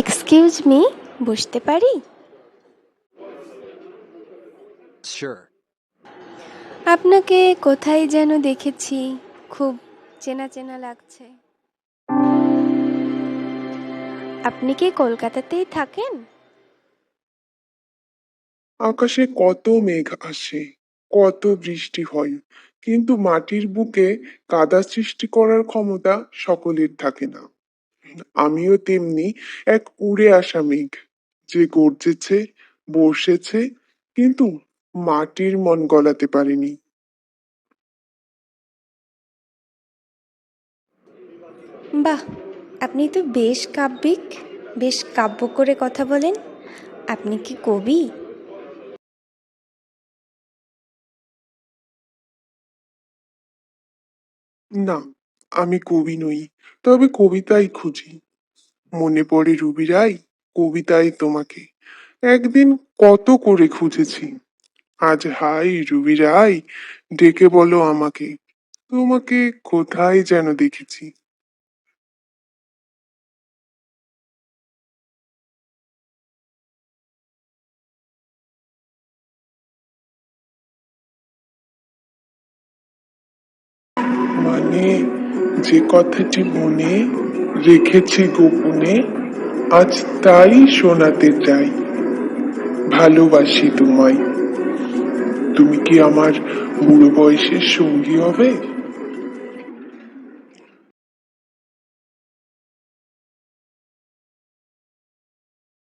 Excuse me, বসতে পারি? Sure. আপনাকে কোথায় যেন দেখেছি, খুব চেনা চেনা লাগছে। আপনি কি কলকাতাতেই থাকেন? আকাশে কত মেঘ আসে, কত বৃষ্টি হয়, কিন্তু মাটির বুকে কাদা সৃষ্টি করার ক্ষমতা সকলের থাকে না। আমিও তেমনি এক উড়ে আসা মেঘ, যে গর্জেছে, বর্ষেছে, কিন্তু মাটির মন গলাতে পারেনি। বাহ, আপনি তো বেশ কাব্যিক, বেশ কাব্য করে কথা বলেন। আপনি কি কবি? না, আমি কবি নই, তবে কবিতাই খুঁজি। মনে পড়ে রুবি রাই, কবিতায় তোমাকে একদিন কত করে খুঁজেছি। আজ হাই রুবি রাই, ডেকে বলো আমাকে, তোমাকে কোথায় যেন দেখেছি। মানে, যে কথাটি মনে রেখেছি গোপনে, আজ তাই শোনাতে চাই। ভালোবাসি তোমায়। তুমি কি আমার বুড়ো বয়সের সঙ্গী হবে?